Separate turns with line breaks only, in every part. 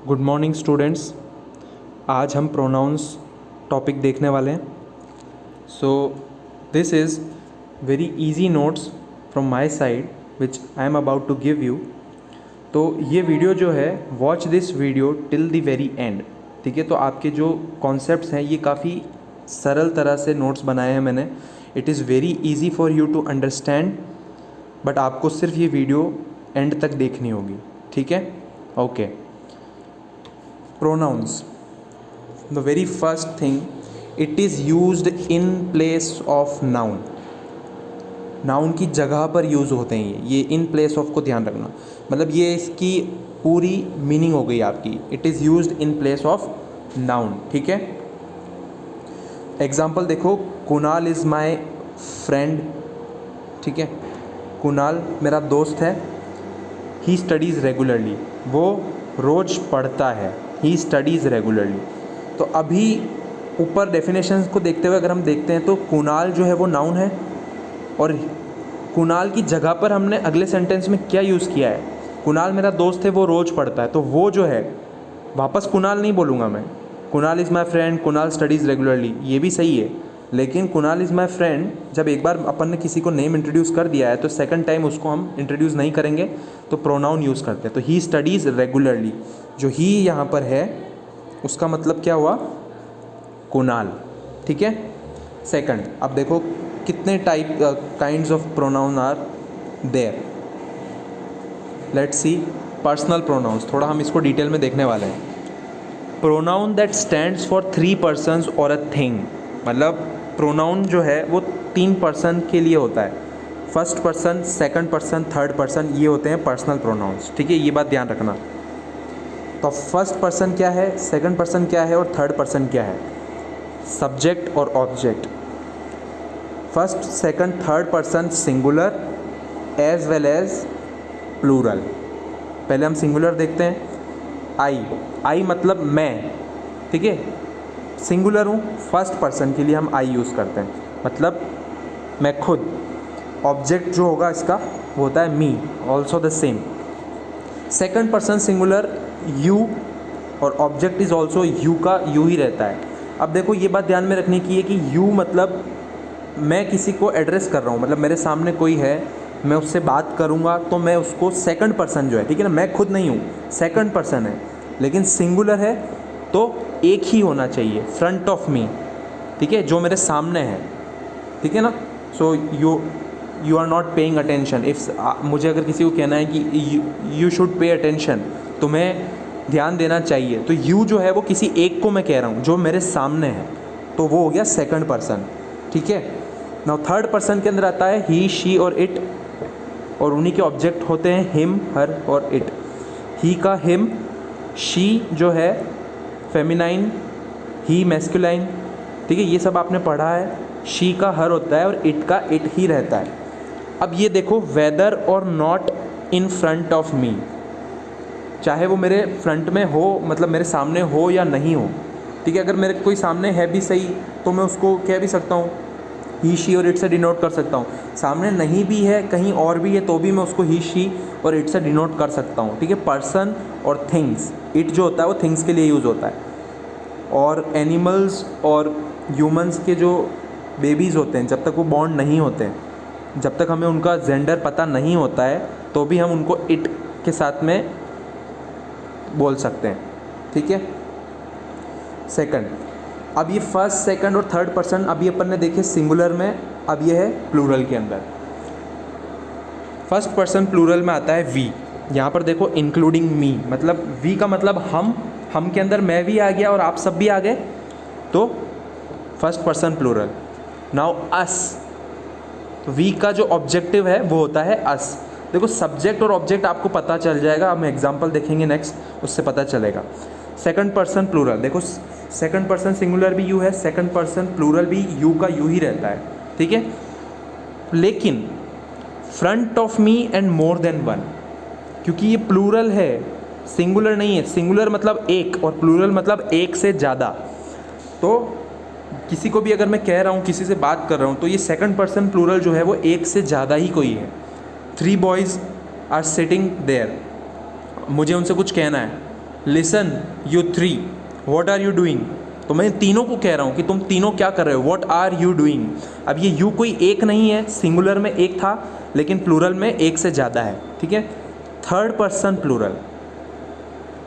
Good morning students. आज हम pronounce topic देखने वाले हैं। So this is very easy notes from my side which I am about to give you. तो ये वीडियो जो है, watch this video till the very end. ठीक है, तो आपके जो कॉन्सेप्ट्स हैं ये काफ़ी सरल तरह से नोट्स बनाए हैं मैंने। It is very easy for you to understand, but आपको सिर्फ ये वीडियो एंड तक देखनी होगी। ठीक है, okay. Pronouns. The very first thing, it is used in place of noun. Noun की जगह पर यूज़ होते हैं ये इन प्लेस ऑफ को ध्यान रखना। मतलब ये इसकी पूरी मीनिंग हो गई आपकी। It is used in place of noun. ठीक है, एग्जाम्पल देखो, कुणाल इज़ माई फ्रेंड। ठीक है, कुणाल मेरा दोस्त है। ही स्टडीज़ रेगुलरली, वो रोज़ पढ़ता है। ही स्टडीज़ रेगुलरली। तो अभी ऊपर डेफिनेशंस को देखते हुए अगर हम देखते हैं तो कुणाल जो है वो नाउन है, और कुणाल की जगह पर हमने अगले सेंटेंस में क्या यूज़ किया है, कुणाल मेरा दोस्त है, वो रोज़ पढ़ता है। तो वो जो है, वापस कुणाल नहीं बोलूँगा मैं। Kunal is my friend, Kunal studies regularly, ये भी सही है, लेकिन कुणाल इज़ माई फ्रेंड जब एक बार अपन ने किसी को नेम इंट्रोड्यूस कर दिया है तो सेकंड टाइम उसको हम इंट्रोड्यूस नहीं करेंगे, तो प्रोनाउन यूज़ करते हैं। तो ही स्टडीज़ रेगुलरली, जो ही यहाँ पर है उसका मतलब क्या हुआ, कुणाल। ठीक है, सेकंड, अब देखो कितने type kinds of pronoun are there. Let's see personal pronouns, थोड़ा हम इसको डिटेल में देखने वाले हैं। Pronoun that stands for 3 persons और अ थिंग। मतलब प्रोनाउन जो है वो 3 पर्सन के लिए होता है। First person, second person, third person, ये होते हैं पर्सनल प्रोनाउंस। ठीक है, ये बात ध्यान रखना। तो फर्स्ट पर्सन क्या है, सेकंड पर्सन क्या है और थर्ड पर्सन क्या है, सब्जेक्ट और object. First, second, third person singular as well as plural. पहले हम सिंगुलर देखते हैं। आई मतलब मैं। ठीक है, सिंगुलर हूँ, फर्स्ट पर्सन के लिए हम आई यूज़ करते हैं, मतलब मैं खुद। ऑब्जेक्ट जो होगा इसका वो होता है me, also the same. Second person singular you, और ऑब्जेक्ट इज़ ऑल्सो यू का यू ही रहता है। अब देखो ये बात ध्यान में रखने की है कि यू मतलब मैं किसी को एड्रेस कर रहा हूँ, मतलब मेरे सामने कोई है, मैं उससे बात करूँगा तो मैं उसको सेकंड पर्सन जो है, ठीक है ना, मैं खुद नहीं हूँ, सेकंड पर्सन है, लेकिन सिंगुलर है तो एक ही होना चाहिए, फ्रंट ऑफ मी। ठीक है, जो मेरे सामने है। ठीक है ना, so you are not paying attention. मुझे अगर किसी को कहना है कि यू शुड पे अटेंशन, तुम्हें ध्यान देना चाहिए, तो यू जो है वो किसी एक को मैं कह रहा हूँ जो मेरे सामने है, तो वो हो गया सेकंड पर्सन। ठीक है, नाउ थर्ड पर्सन के अंदर आता है ही, शी और इट, और उन्हीं के ऑब्जेक्ट होते हैं हिम, हर और इट। ही का हिम, शी जो है फेमिनाइन, ही मैस्कुलाइन। ठीक है, ये सब आपने पढ़ा है। शी का हर होता है और इट का इट ही रहता है। अब ये देखो, वेदर और नॉट इन फ्रंट ऑफ मी, चाहे वो मेरे फ्रंट में हो, मतलब मेरे सामने हो या नहीं हो। ठीक है, अगर मेरे कोई सामने है भी सही तो मैं उसको कह भी सकता हूँ, ही, शी और इट से डिनोट कर सकता हूँ। सामने नहीं भी है, कहीं और भी है, तो भी मैं उसको ही, शी और इट से डिनोट कर सकता हूँ। ठीक है, पर्सन और थिंग्स, इट जो होता है वो थिंग्स के लिए यूज़ होता है। और एनिमल्स और ह्यूमंस के जो बेबीज़ होते हैं, जब तक वो बॉर्न नहीं होते हैं, जब तक हमें उनका जेंडर पता नहीं होता है, तो भी हम उनको इट के साथ में बोल सकते हैं। ठीक है, सेकंड, अब ये फर्स्ट, सेकंड और थर्ड पर्सन अभी अपन ने देखे सिंगुलर में, अब ये है प्लूरल के अंदर। फर्स्ट पर्सन प्लूरल में आता है वी। यहाँ पर देखो इंक्लूडिंग मी, मतलब वी का मतलब हम के अंदर मैं भी आ गया और आप सब भी आ गए, तो फर्स्ट पर्सन प्लूरल। नाउ अस, तो वी का जो ऑब्जेक्टिव है वो होता है अस। देखो सब्जेक्ट और ऑब्जेक्ट आपको पता चल जाएगा, हम एग्जांपल देखेंगे नेक्स्ट, उससे पता चलेगा। सेकंड पर्सन प्लूरल, देखो सेकंड पर्सन सिंगुलर भी यू है, सेकंड पर्सन प्लूरल भी यू का यू ही रहता है। ठीक है, लेकिन front of me and more than one, क्योंकि ये प्लूरल है, सिंगुलर नहीं है। सिंगुलर मतलब एक और प्लूरल मतलब एक से ज़्यादा। तो किसी को भी अगर मैं कह रहा हूँ, किसी से बात कर रहा हूँ, तो ये सेकंड पर्सन प्लूरल जो है वो एक से ज़्यादा ही कोई है। 3 बॉयज़ आर सिटिंग देयर, मुझे उनसे कुछ कहना है, listen you three, what are you doing. तो मैं तीनों को कह रहा हूँ कि तुम तीनों क्या कर रहे हो, व्हाट आर यू डूइंग। अब ये यू कोई एक नहीं है, सिंगुलर में एक था लेकिन प्लूरल में एक से ज़्यादा है, ठीक है। Third person plural.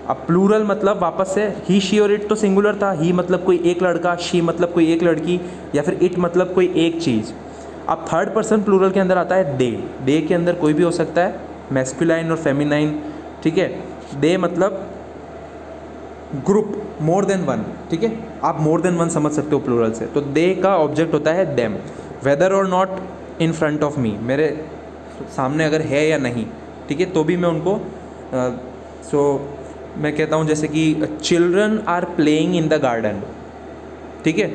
अब प्लूरल मतलब वापस से ही शी और इट तो सिंगुलर था, ही मतलब कोई एक लड़का, शी मतलब कोई एक लड़की, या फिर इट मतलब कोई एक चीज़। अब थर्ड पर्सन प्लूरल के अंदर आता है दे। दे के अंदर कोई भी हो सकता है, मैस्कुलाइन और फेमिनाइन, ठीक है। दे मतलब ग्रुप, मोर देन वन, ठीक है। आप मोर देन वन समझ सकते हो प्लूरल से। तो दे का ऑब्जेक्ट होता है देम, वेदर और नॉट इन फ्रंट ऑफ मी, मेरे सामने अगर है या नहीं, ठीक है, तो भी मैं उनको मैं कहता हूँ जैसे कि children are playing in the garden, ठीक है,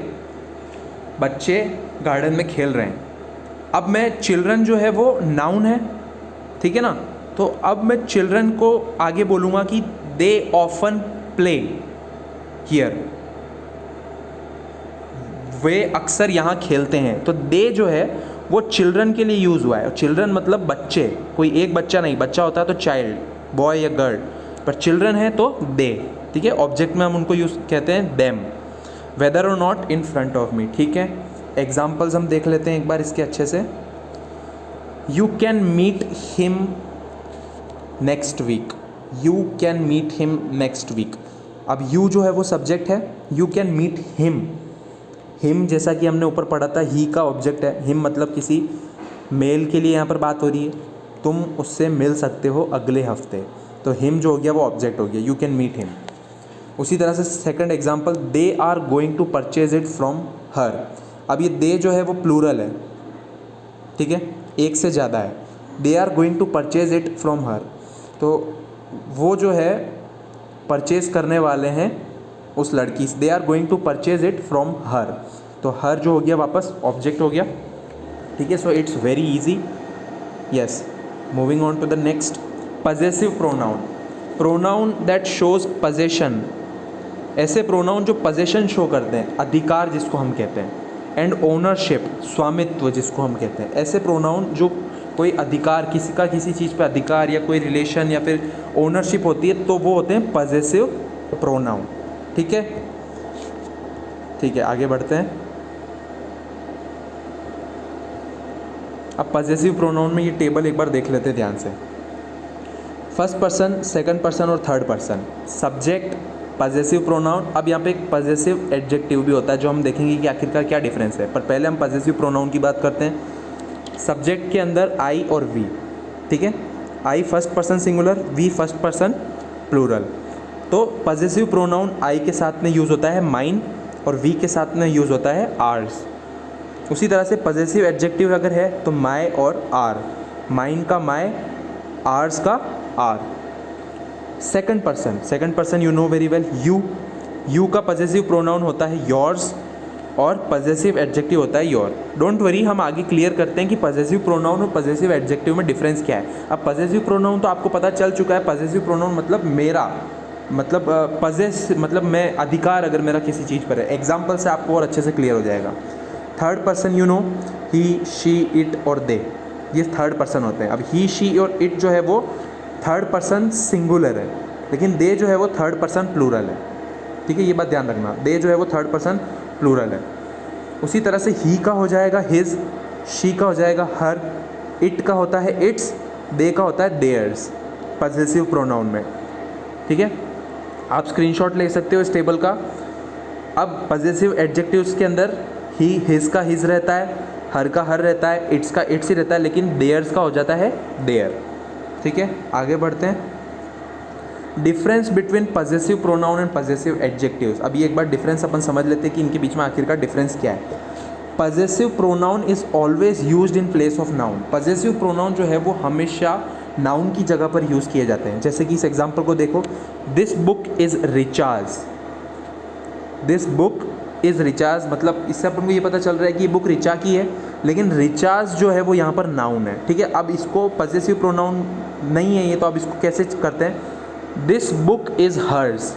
बच्चे गार्डन में खेल रहे हैं। अब मैं चिल्ड्रन जो है वो नाउन है, ठीक है ना। तो अब मैं चिल्ड्रन को आगे बोलूँगा कि दे ऑफन प्ले हियर, वे अक्सर यहाँ खेलते हैं। तो दे जो है वो चिल्ड्रन के लिए यूज़ हुआ है। चिल्ड्रन मतलब बच्चे, कोई एक बच्चा नहीं, बच्चा होता है तो चाइल्ड, बॉय या गर्ल, पर चिल्ड्रन है तो दे, ठीक है। ऑब्जेक्ट में हम उनको यूज़ कहते हैं देम, वेदर और not in front of me, ठीक है। एग्जाम्पल्स हम देख लेते हैं एक बार इसके अच्छे से। You can meet him next week, you can meet him next week. अब यू जो है वो सब्जेक्ट है, you can meet him. Him जैसा कि हमने ऊपर पढ़ा था, ही का ऑब्जेक्ट है। हिम मतलब किसी मेल के लिए यहाँ पर बात हो रही है, तुम उससे मिल सकते हो अगले हफ्ते, तो हिम जो हो गया वो ऑब्जेक्ट हो गया, यू कैन मीट हिम। उसी तरह से second example, they are going to purchase it from her. अब ये दे जो है वो प्लूरल है, ठीक है, एक से ज़्यादा है। They are going to purchase it from her, तो वो जो है परचेज करने वाले हैं उस लड़की से। They are going to purchase it from her, तो हर जो हो गया वापस ऑब्जेक्ट हो गया, ठीक है। So it's very easy, yes. Moving on to the next, possessive pronoun, pronoun that shows possession. ऐसे प्रोनाउन जो पजेशन शो करते हैं, अधिकार जिसको हम कहते हैं, एंड ओनरशिप, स्वामित्व जिसको हम कहते हैं। ऐसे प्रोनाउन जो कोई अधिकार, किसी का किसी चीज़ पे अधिकार या कोई रिलेशन या फिर ओनरशिप होती है, तो वो होते हैं पजेसिव प्रोनाउन, ठीक है। ठीक है, आगे बढ़ते हैं। अब पजेसिव प्रोनाउन में ये टेबल एक बार देख लेते हैं ध्यान से। फर्स्ट पर्सन, सेकंड पर्सन और third person, subject, possessive pronoun. अब यहाँ पे एक पजेसिव एडजेक्टिव भी होता है जो हम देखेंगे कि आखिरकार क्या डिफरेंस है, पर पहले हम पजेसिव प्रोनाउन की बात करते हैं। सब्जेक्ट के अंदर आई और वी, ठीक है। I first person singular, we first person plural. तो पजेसिव प्रोनाउन आई के साथ में यूज़ होता है माइन, और वी के साथ में यूज़ होता है आर्स। उसी तरह से पजेसिव एडजेक्टिव अगर है तो माय और आर, माइन का माय, आर्स का our. Second person you know very well, you का पजेसिव प्रोनाउन होता है योर्स, और पजेसिव एडजेक्टिव होता है योर। डोंट वरी, हम आगे क्लियर करते हैं कि पजेसिव प्रोनाउन और पजेसिव एडजेक्टिव में डिफरेंस क्या है। अब पजेसिव प्रोनाउन तो आपको पता चल चुका है, पजेसिव प्रोनाउन मतलब मेरा, मतलब पजेस मतलब मैं, अधिकार अगर मेरा किसी चीज़ पर है। एग्जाम्पल से आपको और अच्छे से क्लियर हो जाएगा। Third person you no, he, she, it और दे, ये थर्ड पर्सन होते हैं। अब ही, शी और इट जो है वो थर्ड पर्सन सिंगुलर है, लेकिन दे जो है वो थर्ड पर्सन प्लूरल है, ठीक है। ये बात ध्यान रखना, दे जो है वो थर्ड पर्सन प्लूरल है। उसी तरह से ही का हो जाएगा हिज, शी का हो जाएगा हर, इट का होता है इट्स, दे का होता है देयर्स, पजेसिव प्रोनाउन में, ठीक है। आप स्क्रीनशॉट ले सकते हो इस टेबल का। अब पजेसिव एडजेक्टिव्स के अंदर ही, हिज का हिज रहता है, हर का हर रहता है, इट्स का इट्स ही रहता है, लेकिन देयर्स का हो जाता है देयर, ठीक है। आगे बढ़ते हैं। Difference between possessive pronoun and possessive adjectives. अब ये एक बार डिफरेंस अपन समझ लेते हैं कि इनके बीच में आखिरकार डिफरेंस क्या है। Possessive pronoun is always used in place of noun. Possessive pronoun जो है वो हमेशा नाउन की जगह पर यूज़ किए जाते हैं। जैसे कि इस एग्जाम्पल को देखो, this book is recharge, this book is recharge, मतलब इससे अपन को ये पता चल रहा है कि ये बुक रिचा की है, लेकिन रिचार्ज जो है वो यहाँ पर नाउन है, ठीक है। अब इसको पजेसिव प्रोनाउन नहीं है ये, तो अब इसको कैसे करते हैं, this book is hers.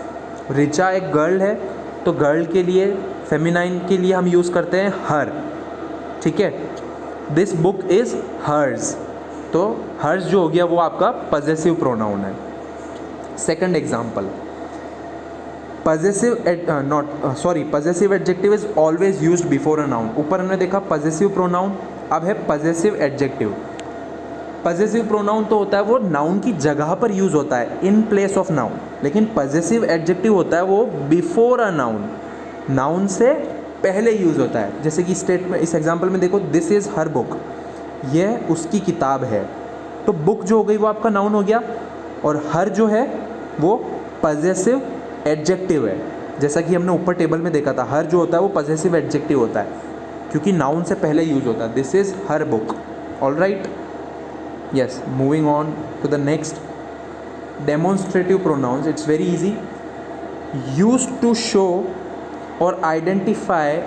Richa एक गर्ल है, तो गर्ल के लिए, फेमिनाइन के लिए हम यूज़ करते हैं हर, ठीक है। दिस बुक इज़ हर्स, तो हर्स जो हो गया वो आपका पजेसिव प्रोनाउन है। Second example, possessive adjective is always used before a noun. ऊपर हमने देखा पजेसिव प्रोनाउन, अब है पजेसिव एडजेक्टिव। पजेसिव प्रोनाउन तो होता है वो नाउन की जगह पर यूज़ होता है, इन प्लेस ऑफ नाउन, लेकिन पजेसिव एडजेक्टिव होता है वो बिफोर अ नाउन, नाउन से पहले यूज़ होता है। जैसे कि स्टेटमेंट, इस एग्जांपल में देखो, दिस इज़ हर बुक, यह उसकी किताब है, तो बुक जो हो गई वो आपका नाउन हो गया, और हर जो है वो पजेसिव एडजेक्टिव है। जैसा कि हमने ऊपर टेबल में देखा था, हर जो होता है वो पजेसिव एडजेक्टिव होता है क्योंकि नाउन से पहले यूज़ होता है। This is her book. All right, yes, moving on to the next, demonstrative pronouns. It's very easy, used to show or identify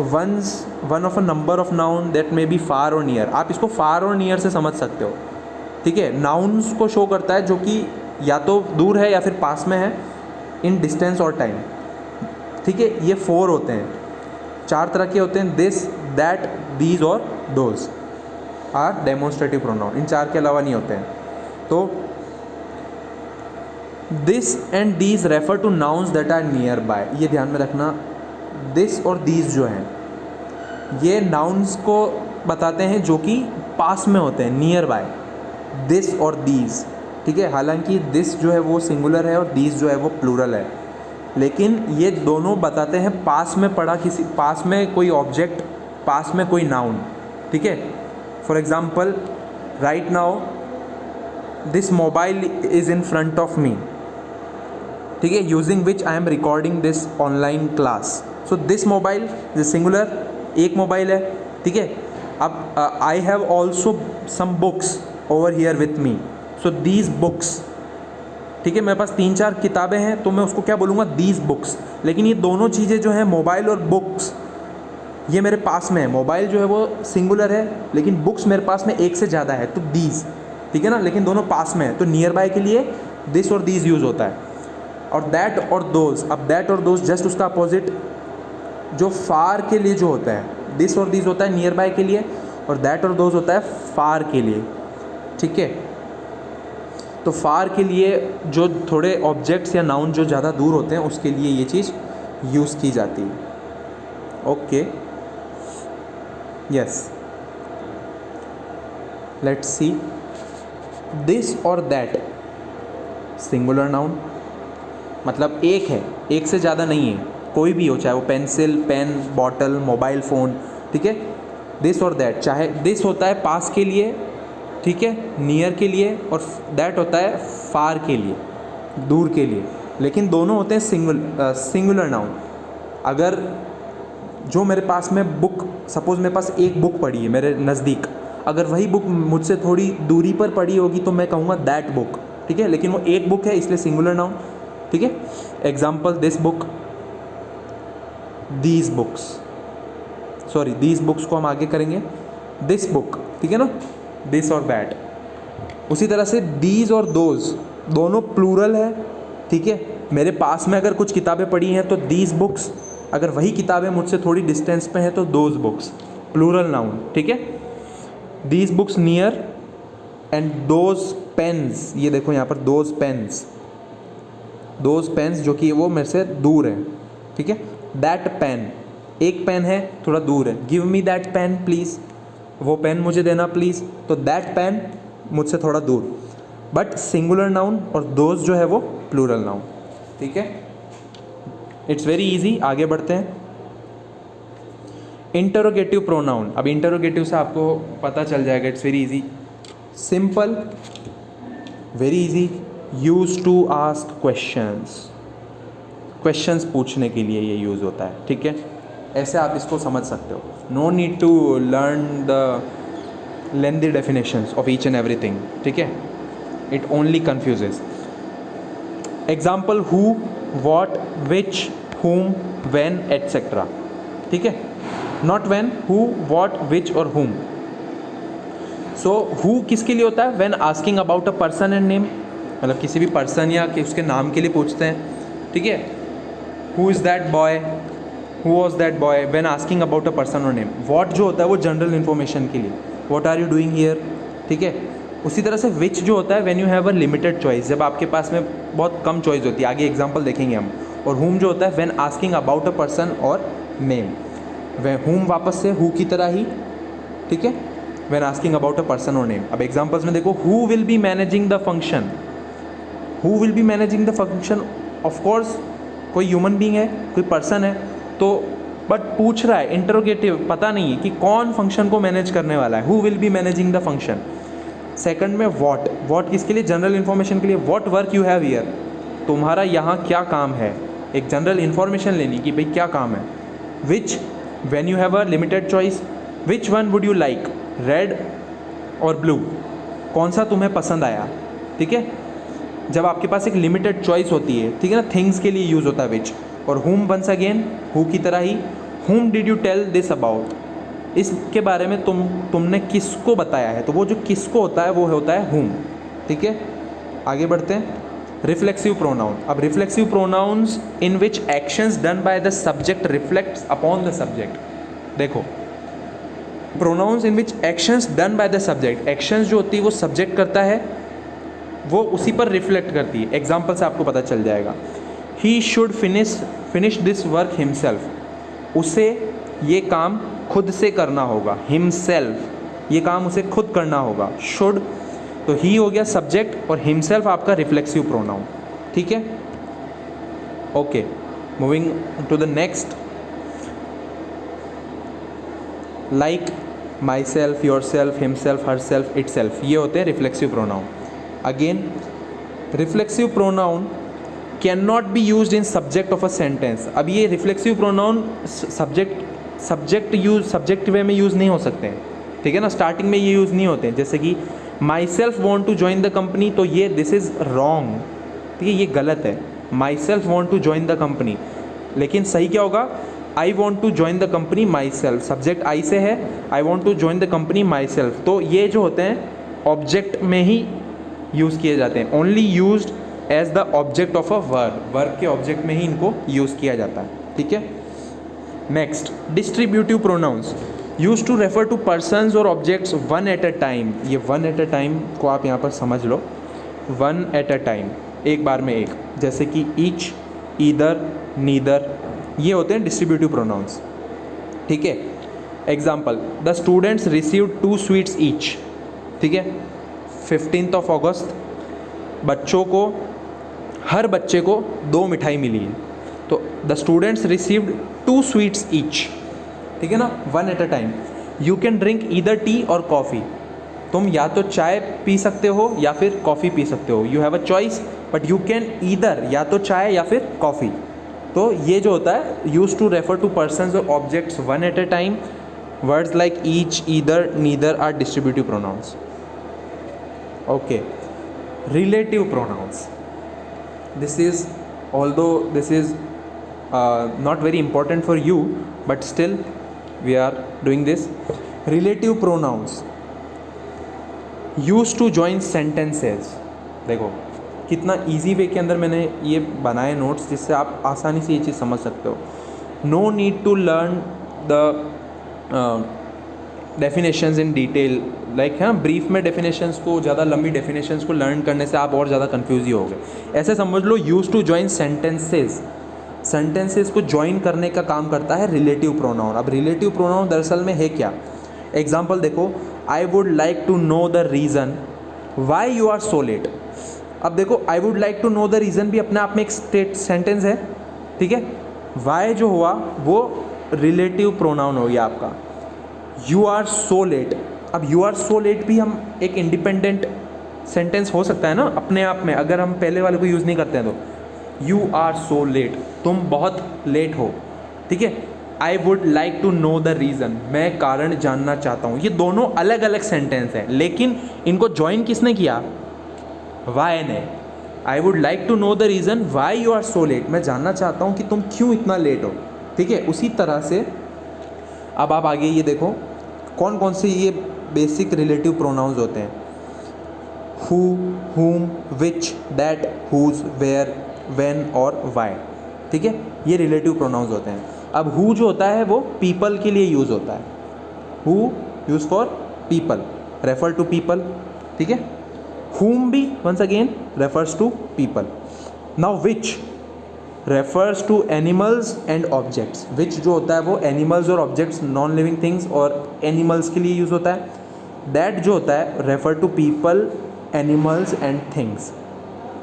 one of a number of noun that may be far or near. आप इसको far और near से समझ सकते हो, ठीक है। nouns को शो करता है जो कि या तो दूर है या फिर पास में है, इन डिस्टेंस और टाइम, ठीक है। ये 4 होते हैं, 4 तरह के होते हैं, दिस, दैट, दीज और दोज आर डेमोन्स्ट्रेटिव प्रोनाउन। इन 4 के अलावा नहीं होते हैं। तो this and these refer to nouns that are near बाय, ये ध्यान में रखना। दिस और दीज जो हैं ये नाउन्स को बताते हैं जो कि पास में होते हैं, नियर बाय, दिस और दीज, ठीक है। हालांकि दिस जो है वो सिंगुलर है और दीज जो है वो प्लूरल है, लेकिन ये दोनों बताते हैं पास में पड़ा, किसी पास में कोई ऑब्जेक्ट, पास में कोई नाउन, ठीक है। For example, right now this mobile is in front of me, ठीक है, using which I am recording this online class. So this mobile is singular, एक मोबाइल है, ठीक है। अब I have also some books over here with me, so these books, ठीक है। मेरे पास 3-4 किताबें हैं तो मैं उसको क्या बोलूँगा, दीज बुक्स। लेकिन ये दोनों चीज़ें जो हैं, मोबाइल और बुक्स, ये मेरे पास में है। मोबाइल जो है वो सिंगुलर है, लेकिन बुक्स मेरे पास में एक से ज़्यादा है, तो दीज, ठीक है ना, लेकिन दोनों पास में है, तो नियर बाय के लिए दिस और दीज यूज़ होता है। और दैट और दोज, अब दैट और दोज जस्ट उसका अपोजिट, जो फार के लिए जो होता है, दिस और दीज होता है नियर बाय के लिए, और दैट और दोज होता है फार के लिए, ठीक है। तो फार के लिए जो थोड़े ऑब्जेक्ट्स या नाउन जो ज़्यादा दूर होते हैं उसके लिए ये चीज़ यूज़ की जाती है। Okay, yes, let's see, this और दैट सिंगुलर नाउन, मतलब एक है, एक से ज़्यादा नहीं है, कोई भी हो, चाहे वो pencil, pen, bottle, mobile phone, ठीक है। दिस और दैट, चाहे दिस होता है पास के लिए, ठीक है, नियर के लिए, और दैट होता है फार के लिए, दूर के लिए, लेकिन दोनों होते हैं सिंगुलर नाउन। अगर जो मेरे पास में बुक, सपोज़ मेरे पास एक बुक पड़ी है मेरे नज़दीक, अगर वही बुक मुझसे थोड़ी दूरी पर पड़ी होगी तो मैं कहूँगा दैट बुक, ठीक है, लेकिन वो एक बुक है इसलिए सिंगुलर नाउन, ठीक है। Example, this book, these books, sorry these books को हम आगे करेंगे, दिस बुक, ठीक है ना, दिस और दैट। उसी तरह से दीज और दोज दोनों प्लूरल है, ठीक है। मेरे पास में अगर कुछ किताबें पड़ी हैं तो दीज बुक्स, अगर वही किताबें मुझसे थोड़ी डिस्टेंस पे हैं तो दोज बुक्स, प्लूरल नाउन, ठीक है। These books near and those pens, ये देखो यहाँ पर दोज पेन्स, दोज पेन्स जो कि वो मेरे से दूर हैं, ठीक है। दैट पेन, एक पेन है थोड़ा दूर है, give me that pain please, वो पेन मुझे देना प्लीज़, तो दैट पेन मुझसे थोड़ा दूर, बट सिंगुलर नाउन, और दोज जो है वो प्लूरल नाउन, ठीक है। इट्स वेरी इजी, आगे बढ़ते हैं। इंटरोगेटिव प्रोनाउन, अब इंटरोगेटिव से आपको पता चल जाएगा, it's very easy, simple, very easy, use to ask questions, questions पूछने के लिए ये यूज़ होता है, ठीक है। ऐसे आप इसको समझ सकते हो, no need to learn the lengthy definitions of each and everything, ठीक है, it only confuses. Example, who, what, which, whom, when, etc. ठीक है, not when, who, what, which और whom. सो who किसके लिए होता है? when asking about a person and name, मतलब किसी भी पर्सन या कि उसके नाम के लिए पूछते हैं, ठीक है। who is that boy, who was that boy, when asking about a person or name. what जो होता है वो जनरल इन्फॉर्मेशन के लिए, what are you doing here, ठीक है। उसी तरह से विच जो होता है when you have a limited choice, जब आपके पास में बहुत कम चॉइस होती है, आगे एग्जांपल देखेंगे हम। और whom जो होता है when asking about a person और नेम, वह whom वापस से who की तरह ही, ठीक है, when asking about a person और नेम। अब एग्जांपल्स में देखो, who will be managing the function, who will be managing the function, of course कोई ह्यूमन बीइंग है, कोई पर्सन है, तो बट पूछ रहा है इंटरोगेटिव, पता नहीं है कि कौन फंक्शन को मैनेज करने वाला है, who will be managing the function. Second में व्हाट, व्हाट किसके लिए, जनरल इन्फॉर्मेशन के लिए, what work you have here, तुम्हारा यहाँ क्या काम है, एक जनरल इन्फॉर्मेशन लेनी कि भाई क्या काम है। Which, when you have a limited choice, which one would you like, red और ब्लू, कौन सा तुम्हें पसंद आया, ठीक है। जब आपके पास एक लिमिटेड चॉइस होती है, ठीक है ना, थिंग्स के लिए यूज़ होता है विच। और whom वंस अगेन, हु की तरह ही, whom did you tell this about, इसके बारे में तुमने किसको बताया है, तो वो जो किसको होता है वो होता है whom, ठीक है। आगे बढ़ते हैं, रिफ्लेक्सिव प्रोनाउन। अब reflexive pronouns in which actions done by the subject reflects upon the subject. देखो, pronouns in which actions done by the subject, actions जो होती है वो सब्जेक्ट करता है, वो उसी पर रिफ्लेक्ट करती है। एग्जाम्पल से आपको पता चल जाएगा। He should finish this work himself, उसे ये काम खुद से करना होगा, हिमसेल्फ, ये काम उसे खुद करना होगा। शुड, तो ही हो गया सब्जेक्ट और हिमसेल्फ आपका रिफ्लेक्सिव प्रोनाउन, ठीक है। Okay, moving to the next, like, myself, yourself, himself, herself, itself, ये होते हैं reflexive pronoun. Again, reflexive pronoun can not be use in subject of a sentence. अब ये reflexive pronoun subject वे में use नहीं हो सकते हैं, ठीक है ना, स्टार्टिंग में ये यूज़ नहीं होते हैं। जैसे कि myself want to join the company, तो ये दिस इज़ रॉन्ग, ठीक है, ये गलत है। Myself want to join the company, लेकिन सही क्या होगा, I want to join the company myself, subject I से है, I want to join the company myself. तो ये जो होते हैं ऑब्जेक्ट में ही यूज़ किए जाते हैं, only used as the object of a verb, verb के ऑब्जेक्ट में ही इनको यूज़ किया जाता है, ठीक है। Next, distributive pronouns use to refer to persons और objects one at a time. ये वन एट अ टाइम को आप यहाँ पर समझ लो, वन एट अ टाइम, एक बार में एक, जैसे कि ईच, ईदर, नीदर, ये होते हैं डिस्ट्रीब्यूटिव प्रोनाउंस, ठीक है। Example, the students received 2 sweets each, ठीक है। 15 अगस्त, बच्चों को, हर बच्चे को 2 मिठाई मिली है, तो the students received 2 sweets each, ठीक है ना, one at a time. You can drink either T और कॉफ़ी, तुम या तो चाय पी सकते हो या फिर कॉफ़ी पी सकते हो, you have a choice, but you can either, या तो चाय या फिर कॉफ़ी। तो ये जो होता है use to refer to persons और objects one at a time. Words like each, either, neither are distributive pronouns. Okay, relative pronouns, this is, although this is not very important for you, but still we are doing this. Relative pronouns used to join sentences। देखो कितना easy वे के अंदर मैंने ये बनाए notes, जिससे आप आसानी से ये चीज़ समझ सकते हो। No need to learn the definitions in detail, like हाँ, ब्रीफ में डेफिनेशंस को, ज़्यादा लंबी डेफिनेशंस को लर्न करने से आप और ज़्यादा कन्फ्यूज ही होगे। ऐसे समझ लो, use to join sentences, sentences को ज्वाइन करने का काम करता है रिलेटिव प्रोनाउन। अब रिलेटिव प्रोनाउन दरअसल में है क्या, एग्जाम्पल देखो, I would like to know the reason why you are so late. अब देखो, I would like to know the reason भी अपने आप में एक सेंटेंस है, ठीक है। वाई जो हुआ वो रिलेटिव प्रोनाउन हो गया आपका। यू आर सो लेट, अब यू आर सो लेट भी हम एक इंडिपेंडेंट सेंटेंस हो सकता है ना अपने आप में, अगर हम पहले वाले को यूज़ नहीं करते हैं तो। यू आर सो लेट, तुम बहुत लेट हो, ठीक है। I would like to know the reason, मैं कारण जानना चाहता हूँ। ये दोनों अलग अलग सेंटेंस हैं, लेकिन इनको ज्वाइन किसने किया, वाई ने। I would like to know the reason why you are so late, मैं जानना चाहता हूँ कि तुम क्यों इतना लेट हो, ठीक है। उसी तरह से अब आप आगे ये देखो कौन कौन से ये बेसिक रिलेटिव प्रोनाउंस होते हैं। Who, whom, which, that, whose, where, when और why, ठीक है, ये रिलेटिव प्रोनाउंस होते हैं। अब हु जो होता है वो पीपल के लिए यूज़ होता है, who use for people, refer to people, ठीक है। whom भी once again refers to people. now which refers to animals and objects. which जो होता है वो animals और objects, नॉन लिविंग थिंग्स और animals के लिए यूज़ होता है. that जो होता है refer to people, animals and things.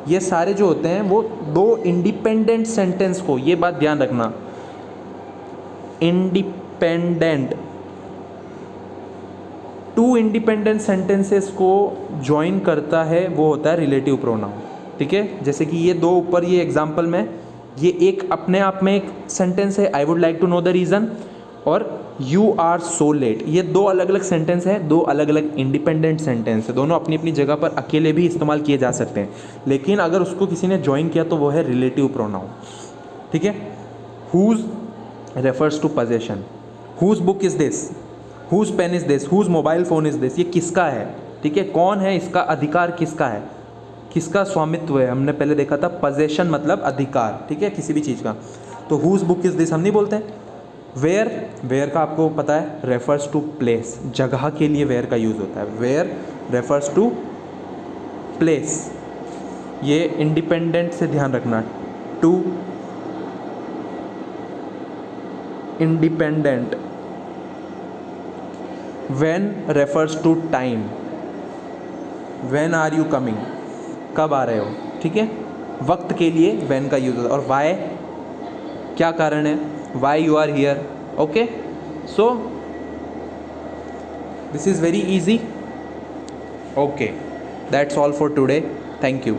ये सारे जो होते हैं वो दो इंडिपेंडेंट सेंटेंस को, ये बात ध्यान रखना, इंडिपेंडेंट, टू इंडिपेंडेंट सेंटेंसेस को ज्वाइन करता है वो होता है रिलेटिव प्रोनाउन. ठीक है, जैसे कि ये दो ऊपर ये एग्जांपल में, ये एक अपने आप में एक सेंटेंस है, I would like to know the reason, और यू आर सो लेट. ये दो अलग अलग सेंटेंस है, दो अलग अलग इंडिपेंडेंट सेंटेंस है, दोनों अपनी अपनी जगह पर अकेले भी इस्तेमाल किए जा सकते हैं, लेकिन अगर उसको किसी ने ज्वाइन किया तो वो है रिलेटिव प्रोनाउन. ठीक है. Whose refers to possession. Whose book is this, whose pen is this, whose mobile phone is this. ये किसका है. ठीक है, कौन है, इसका अधिकार किसका है, किसका स्वामित्व है. हमने पहले देखा था पोजेशन मतलब अधिकार. ठीक है, किसी भी चीज़ का. तो हुज बुक इज़ दिस हम नहीं बोलते हैं. वेयर, वेयर का आपको पता है रेफर्स टू प्लेस, जगह के लिए वेयर का यूज़ होता है. Where refers to place. ये इंडिपेंडेंट से ध्यान रखना. Two independent. When refers to time. When are you coming, कब आ रहे हो. ठीक है, वक्त के लिए व्हेन का यूज़ होता है. और वाई, क्या कारण है, why you are here. Okay, so this is very easy. Okay, that's all for today. Thank you.